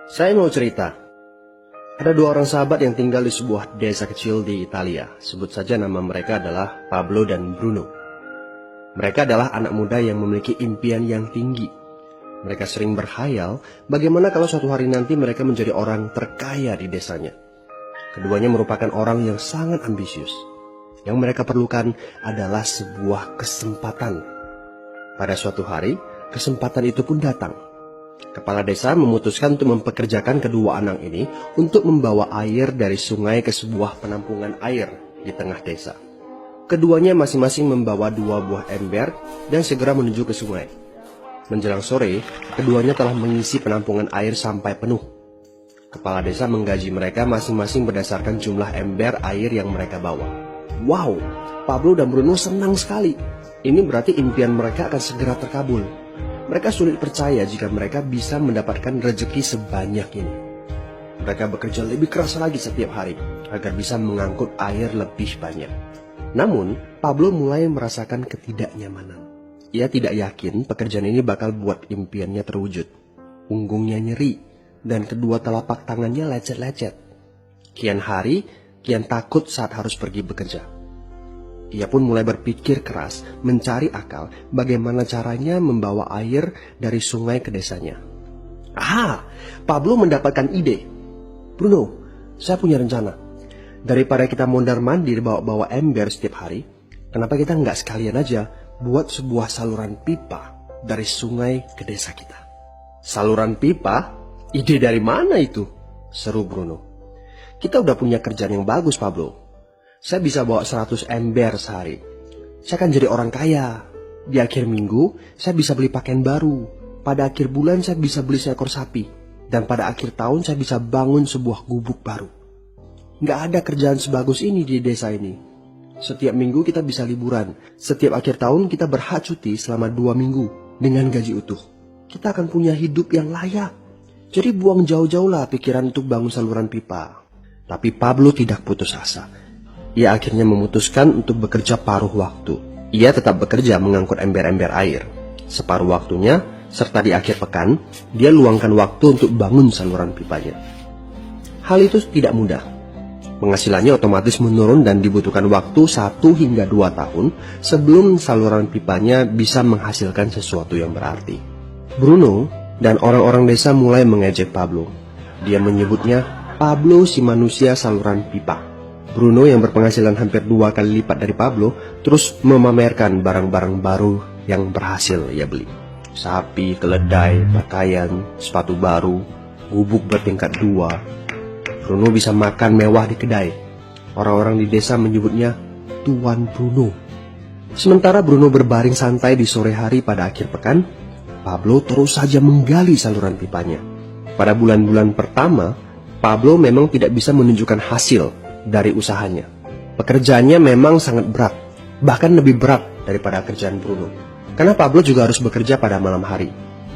Saya mau cerita. Ada dua orang sahabat yang tinggal di sebuah desa kecil di Italia. Sebut saja nama mereka adalah Pablo dan Bruno. Mereka adalah anak muda yang memiliki impian yang tinggi. Mereka sering berkhayal bagaimana kalau suatu hari nanti mereka menjadi orang terkaya di desanya. Keduanya merupakan orang yang sangat ambisius. Yang mereka perlukan adalah sebuah kesempatan. Pada suatu hari, kesempatan itu pun datang. Kepala desa memutuskan untuk mempekerjakan kedua anak ini untuk membawa air dari sungai ke sebuah penampungan air di tengah desa. Keduanya masing-masing membawa 2 buah ember dan segera menuju ke sungai. Menjelang sore, keduanya telah mengisi penampungan air sampai penuh. Kepala desa menggaji mereka masing-masing berdasarkan jumlah ember air yang mereka bawa. Wow, Pablo dan Bruno senang sekali. Ini berarti impian mereka akan segera terkabul. Mereka sulit percaya jika mereka bisa mendapatkan rezeki sebanyak ini. Mereka bekerja lebih keras lagi setiap hari agar bisa mengangkut air lebih banyak. Namun, Pablo mulai merasakan ketidaknyamanan. Ia tidak yakin pekerjaan ini bakal buat impiannya terwujud. Punggungnya nyeri dan kedua telapak tangannya lecet-lecet. Kian hari, kian takut saat harus pergi bekerja. Ia pun mulai berpikir keras, mencari akal bagaimana caranya membawa air dari sungai ke desanya. Pablo mendapatkan ide. Bruno, saya punya rencana. Daripada kita mondar-mandir bawa-bawa ember setiap hari, kenapa kita nggak sekalian aja buat sebuah saluran pipa dari sungai ke desa kita? Saluran pipa? Ide dari mana itu? Seru Bruno. Kita udah punya kerjaan yang bagus, Pablo. Saya bisa bawa 100 ember sehari. Saya akan jadi orang kaya. Di akhir minggu, saya bisa beli pakaian baru. Pada akhir bulan, saya bisa beli seekor sapi. Dan pada akhir tahun, saya bisa bangun sebuah gubuk baru. Nggak ada kerjaan sebagus ini di desa ini. Setiap minggu kita bisa liburan. Setiap akhir tahun, kita berhak cuti selama 2 minggu dengan gaji utuh. Kita akan punya hidup yang layak. Jadi buang jauh-jauhlah pikiran untuk bangun saluran pipa. Tapi Pablo tidak putus asa. Ia akhirnya memutuskan untuk bekerja paruh waktu. Ia tetap bekerja mengangkut ember-ember air. Separuh waktunya, serta di akhir pekan, dia luangkan waktu untuk bangun saluran pipanya. Hal itu tidak mudah. Penghasilannya otomatis menurun dan dibutuhkan waktu 1 hingga 2 tahun sebelum saluran pipanya bisa menghasilkan sesuatu yang berarti. Bruno dan orang-orang desa mulai mengejek Pablo. Dia menyebutnya Pablo si manusia saluran pipa. Bruno yang berpenghasilan hampir 2 kali lipat dari Pablo terus memamerkan barang-barang baru yang berhasil ia beli. Sapi, keledai, pakaian, sepatu baru, gubuk bertingkat 2. Bruno bisa makan mewah di kedai. Orang-orang di desa menyebutnya Tuan Bruno. Sementara Bruno berbaring santai di sore hari pada akhir pekan, Pablo terus saja menggali saluran pipanya. Pada bulan-bulan pertama, Pablo memang tidak bisa menunjukkan hasil dari usahanya. Pekerjaannya memang sangat berat, bahkan lebih berat daripada kerjaan Bruno. Karena Pablo juga harus bekerja pada malam hari.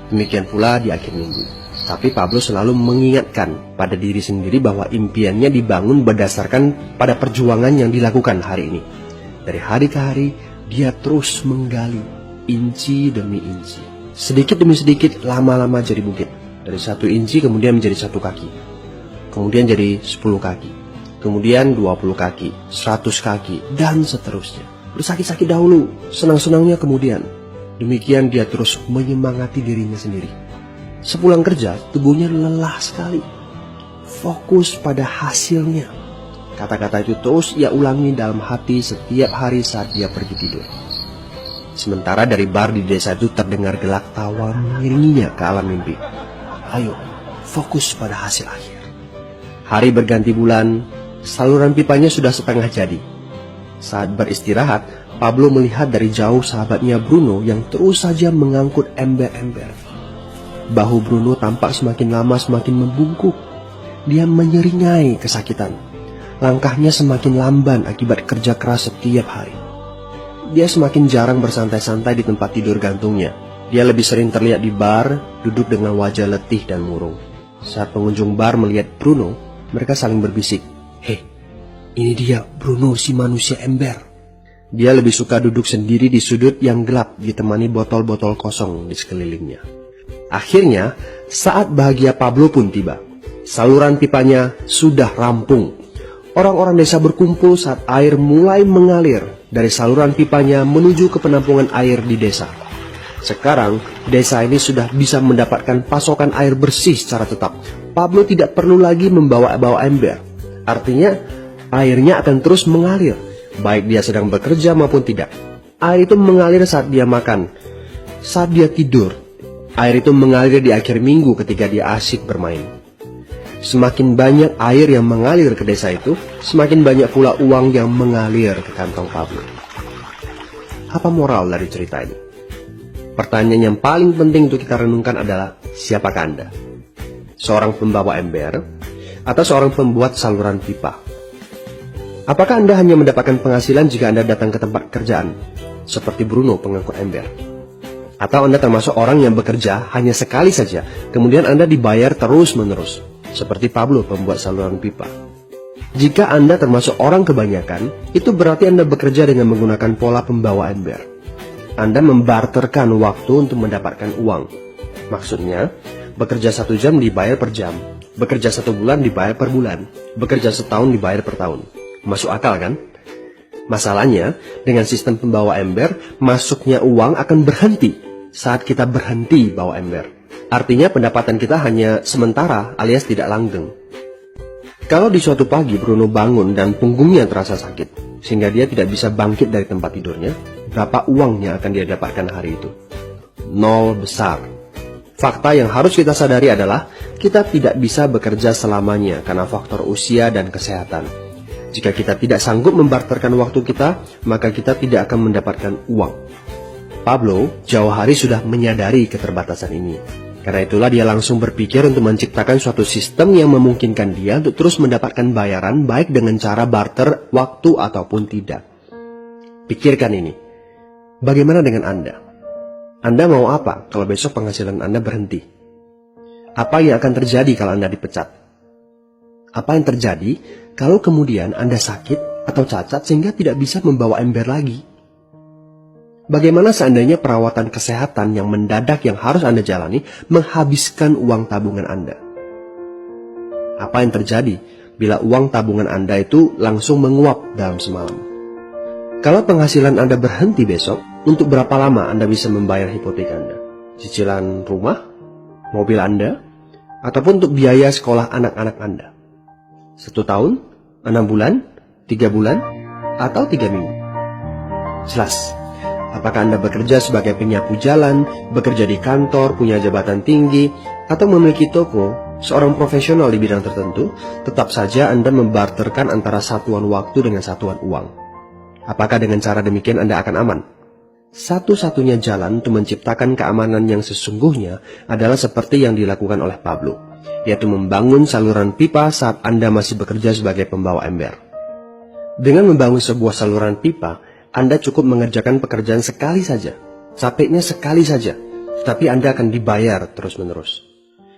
Demikian pula di akhir minggu. Tapi Pablo selalu mengingatkan pada diri sendiri bahwa impiannya dibangun berdasarkan pada perjuangan yang dilakukan hari ini. Dari hari ke hari, dia terus menggali, inci demi inci. Sedikit demi sedikit, lama-lama jadi bukit. Dari 1 inci kemudian menjadi 1 kaki. Kemudian jadi 10 kaki. Kemudian 20 kaki, 100 kaki, dan seterusnya. Bersakit-sakit dahulu, senang-senangnya kemudian. Demikian dia terus menyemangati dirinya sendiri. Sepulang kerja, tubuhnya lelah sekali. Fokus pada hasilnya. Kata-kata itu terus ia ulangi dalam hati setiap hari saat dia pergi tidur. Sementara dari bar di desa itu terdengar gelak tawa mengiringinya ke alam mimpi. Ayo, fokus pada hasil akhir. Hari berganti bulan. Saluran pipanya sudah setengah jadi. Saat beristirahat, Pablo melihat dari jauh sahabatnya Bruno yang terus saja mengangkut ember-ember. Bahu Bruno tampak semakin lama semakin membungkuk. Dia menyeringai kesakitan. Langkahnya semakin lamban akibat kerja keras setiap hari. Dia semakin jarang bersantai-santai di tempat tidur gantungnya. Dia lebih sering terlihat di bar, duduk dengan wajah letih dan murung. Saat pengunjung bar melihat Bruno, mereka saling berbisik. Hei, ini dia Bruno si manusia ember. Dia lebih suka duduk sendiri di sudut yang gelap ditemani botol-botol kosong di sekelilingnya. Akhirnya, saat bahagia Pablo pun tiba. Saluran pipanya sudah rampung. Orang-orang desa berkumpul saat air mulai mengalir dari saluran pipanya menuju ke penampungan air di desa. Sekarang, desa ini sudah bisa mendapatkan pasokan air bersih secara tetap. Pablo tidak perlu lagi membawa ember. Artinya, airnya akan terus mengalir, baik dia sedang bekerja maupun tidak. Air itu mengalir saat dia makan, saat dia tidur. Air itu mengalir di akhir minggu ketika dia asyik bermain. Semakin banyak air yang mengalir ke desa itu, semakin banyak pula uang yang mengalir ke kantong Pablo. Apa moral dari cerita ini? Pertanyaan yang paling penting untuk kita renungkan adalah, siapakah Anda? Seorang pembawa ember atau seorang pembuat saluran pipa? Apakah Anda hanya mendapatkan penghasilan jika Anda datang ke tempat kerjaan, seperti Bruno pengangkut ember? Atau Anda termasuk orang yang bekerja hanya sekali saja, kemudian Anda dibayar terus-menerus, seperti Pablo pembuat saluran pipa? Jika Anda termasuk orang kebanyakan, itu berarti Anda bekerja dengan menggunakan pola pembawa ember. Anda membarterkan waktu untuk mendapatkan uang. Maksudnya, bekerja 1 jam dibayar per jam, bekerja 1 bulan dibayar per bulan, bekerja setahun dibayar per tahun. Masuk akal kan? Masalahnya, dengan sistem pembawa ember, masuknya uang akan berhenti saat kita berhenti bawa ember. Artinya pendapatan kita hanya sementara alias tidak langgeng. Kalau di suatu pagi Bruno bangun dan punggungnya terasa sakit, sehingga dia tidak bisa bangkit dari tempat tidurnya, berapa uang yang akan dia dapatkan hari itu? 0 besar. Fakta yang harus kita sadari adalah, kita tidak bisa bekerja selamanya karena faktor usia dan kesehatan. Jika kita tidak sanggup membarterkan waktu kita, maka kita tidak akan mendapatkan uang. Pablo jauh hari sudah menyadari keterbatasan ini. Karena itulah dia langsung berpikir untuk menciptakan suatu sistem yang memungkinkan dia untuk terus mendapatkan bayaran baik dengan cara barter waktu ataupun tidak. Pikirkan ini. Bagaimana dengan Anda? Anda mau apa kalau besok penghasilan Anda berhenti? Apa yang akan terjadi kalau Anda dipecat? Apa yang terjadi kalau kemudian Anda sakit atau cacat sehingga tidak bisa membawa ember lagi? Bagaimana seandainya perawatan kesehatan yang mendadak yang harus Anda jalani menghabiskan uang tabungan Anda? Apa yang terjadi bila uang tabungan Anda itu langsung menguap dalam semalam? Kalau penghasilan Anda berhenti besok, untuk berapa lama Anda bisa membayar hipotek Anda? Cicilan rumah, mobil Anda, ataupun untuk biaya sekolah anak-anak Anda? 1 tahun, 6 bulan, 3 bulan, atau 3 minggu? Jelas. Apakah Anda bekerja sebagai penyapu jalan, bekerja di kantor, punya jabatan tinggi, atau memiliki toko, seorang profesional di bidang tertentu, tetap saja Anda membarterkan antara satuan waktu dengan satuan uang. Apakah dengan cara demikian Anda akan aman? Satu-satunya jalan untuk menciptakan keamanan yang sesungguhnya adalah seperti yang dilakukan oleh Pablo, yaitu membangun saluran pipa saat Anda masih bekerja sebagai pembawa ember. Dengan membangun sebuah saluran pipa, Anda cukup mengerjakan pekerjaan sekali saja, capeknya sekali saja, tapi Anda akan dibayar terus-menerus.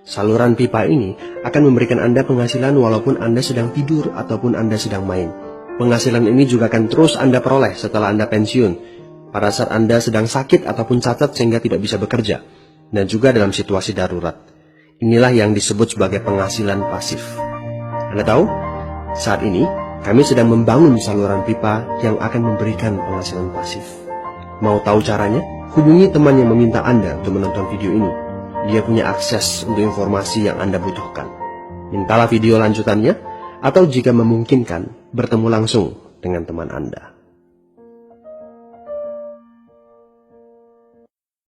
Saluran pipa ini akan memberikan Anda penghasilan walaupun Anda sedang tidur ataupun Anda sedang main. Penghasilan ini juga akan terus Anda peroleh setelah Anda pensiun, pada saat Anda sedang sakit ataupun cacat sehingga tidak bisa bekerja, dan juga dalam situasi darurat. Inilah yang disebut sebagai penghasilan pasif. Anda tahu, saat ini kami sedang membangun saluran pipa yang akan memberikan penghasilan pasif. Mau tahu caranya? Hubungi teman yang meminta Anda untuk menonton video ini. Dia punya akses untuk informasi yang Anda butuhkan. Mintalah video lanjutannya, atau jika memungkinkan, bertemu langsung dengan teman Anda.